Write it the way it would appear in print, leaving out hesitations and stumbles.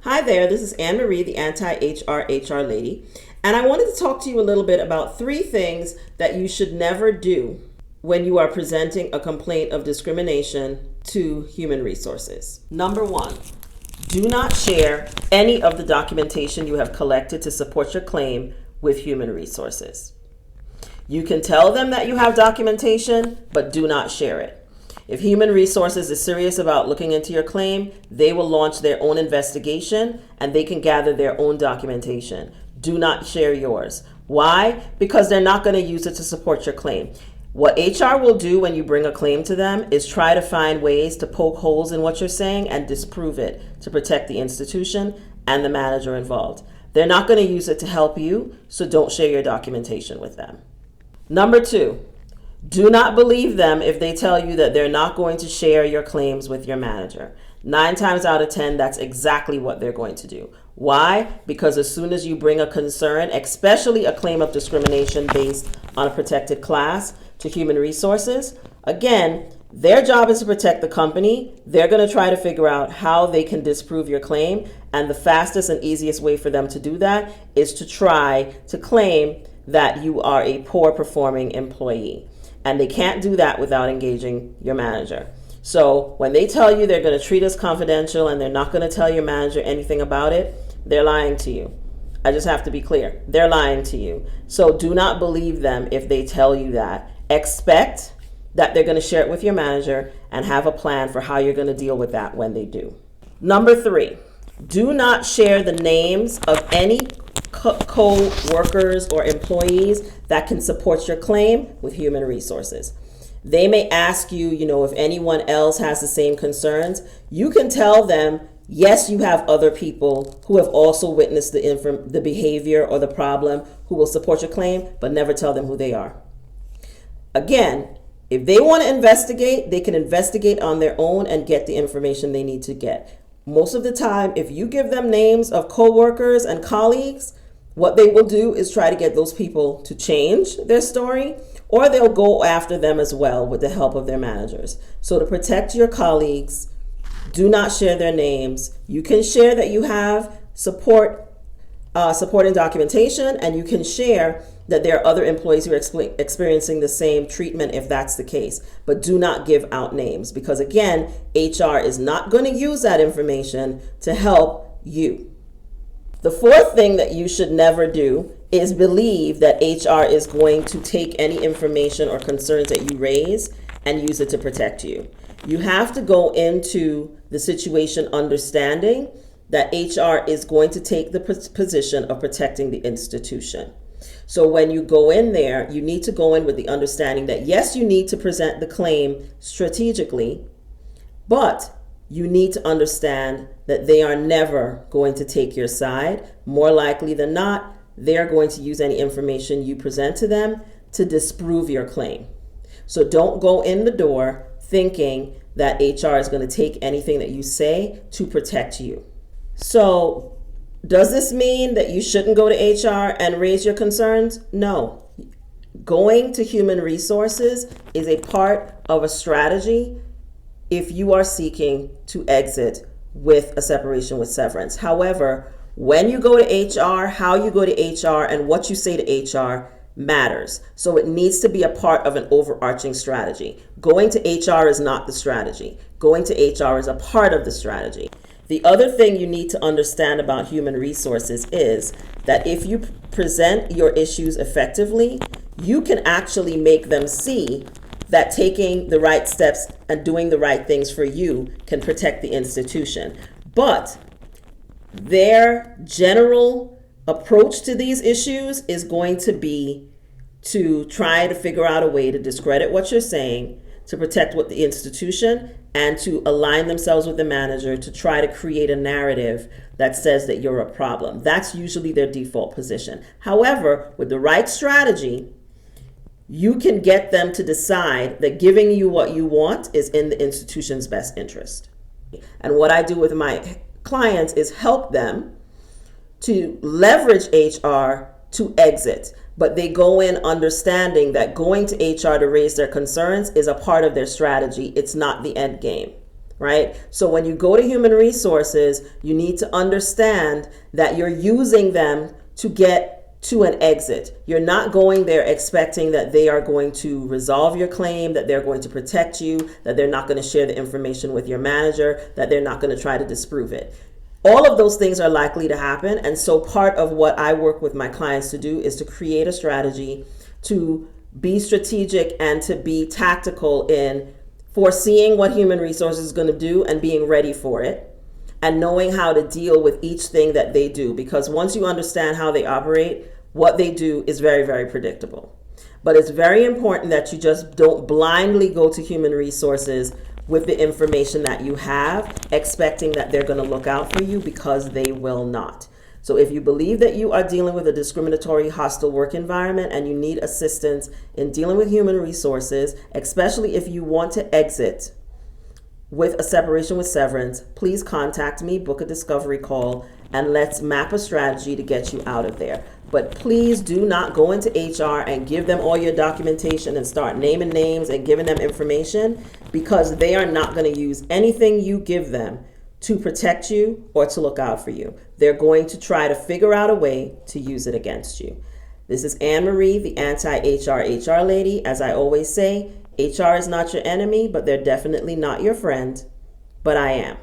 Hi there, this is Anne Marie, the anti-HR HR lady, and I wanted to talk to you a little bit about 3 things that you should never do when you are presenting a complaint of discrimination to human resources. Number 1, do not share any of the documentation you have collected to support your claim with human resources. You can tell them that you have documentation, but do not share it. If Human Resources is serious about looking into your claim, they will launch their own investigation and they can gather their own documentation. Do not share yours. Why? Because they're not going to use it to support your claim. What HR will do when you bring a claim to them is try to find ways to poke holes in what you're saying and disprove it to protect the institution and the manager involved. They're not going to use it to help you, so don't share your documentation with them. Number 2. Do not believe them if they tell you that they're not going to share your claims with your manager. 9 times out of 10, that's exactly what they're going to do. Why? Because as soon as you bring a concern, especially a claim of discrimination based on a protected class, to Human Resources, again, their job is to protect the company. They're going to try to figure out how they can disprove your claim. And the fastest and easiest way for them to do that is to try to claim that you are a poor performing employee. And they can't do that without engaging your manager. So when they tell you they're going to treat us confidential and they're not going to tell your manager anything about it, they're lying to you. I just have to be clear. They're lying to you. So do not believe them if they tell you that. Expect that they're going to share it with your manager and have a plan for how you're going to deal with that when they do. Number 3, do not share the names of any co-workers or employees that can support your claim with Human Resources. They may ask you, if anyone else has the same concerns. You can tell them, yes, you have other people who have also witnessed the behavior or the problem who will support your claim, but never tell them who they are. Again, if they want to investigate, they can investigate on their own and get the information they need to get. Most of the time, if you give them names of coworkers and colleagues, what they will do is try to get those people to change their story, or they'll go after them as well with the help of their managers. So to protect your colleagues, do not share their names. You can share that you have supporting documentation, and you can share that there are other employees who are experiencing the same treatment if that's the case. But do not give out names because, again, HR is not going to use that information to help you. The 4th thing that you should never do is believe that HR is going to take any information or concerns that you raise and use it to protect you. You have to go into the situation understanding that HR is going to take the position of protecting the institution. So when you go in there, you need to go in with the understanding that, yes, you need to present the claim strategically, but you need to understand that they are never going to take your side. More likely than not, they're going to use any information you present to them to disprove your claim. So don't go in the door thinking that HR is going to take anything that you say to protect you. So does this mean that you shouldn't go to HR and raise your concerns? No. Going to Human Resources is a part of a strategy if you are seeking to exit with a separation with severance. However, when you go to HR, how you go to HR and what you say to HR matters. So it needs to be a part of an overarching strategy. Going to HR is not the strategy. Going to HR is a part of the strategy. The other thing you need to understand about Human Resources is that if you present your issues effectively, you can actually make them see that taking the right steps and doing the right things for you can protect the institution. But their general approach to these issues is going to be to try to figure out a way to discredit what you're saying, to protect what the institution, and to align themselves with the manager to try to create a narrative that says that you're a problem. That's usually their default position. However, with the right strategy, you can get them to decide that giving you what you want is in the institution's best interest. And what I do with my clients is help them to leverage HR to exit. But they go in understanding that going to HR to raise their concerns is a part of their strategy. It's not the end game. right? So when you go to human resources, you need to understand that you're using them to get to an exit. You're not going there expecting that they are going to resolve your claim, that they're going to protect you, that they're not going to share the information with your manager, that they're not going to try to disprove it. All of those things are likely to happen. And so part of what I work with my clients to do is to create a strategy to be strategic and to be tactical in foreseeing what human resources is going to do and being ready for it, and knowing how to deal with each thing that they do. Because once you understand how they operate, what they do is very, very predictable. But it's very important that you just don't blindly go to human resources with the information that you have, expecting that they're going to look out for you, because they will not. So if you believe that you are dealing with a discriminatory, hostile work environment and you need assistance in dealing with human resources, especially if you want to exit with a separation with severance, please contact me, book a discovery call, and let's map a strategy to get you out of there. But please do not go into HR and give them all your documentation and start naming names and giving them information, because they are not going to use anything you give them to protect you or to look out for you. They're going to try to figure out a way to use it against you. This is Anne Marie, the anti-HR lady. As I always say, HR is not your enemy, but they're definitely not your friend. But I am.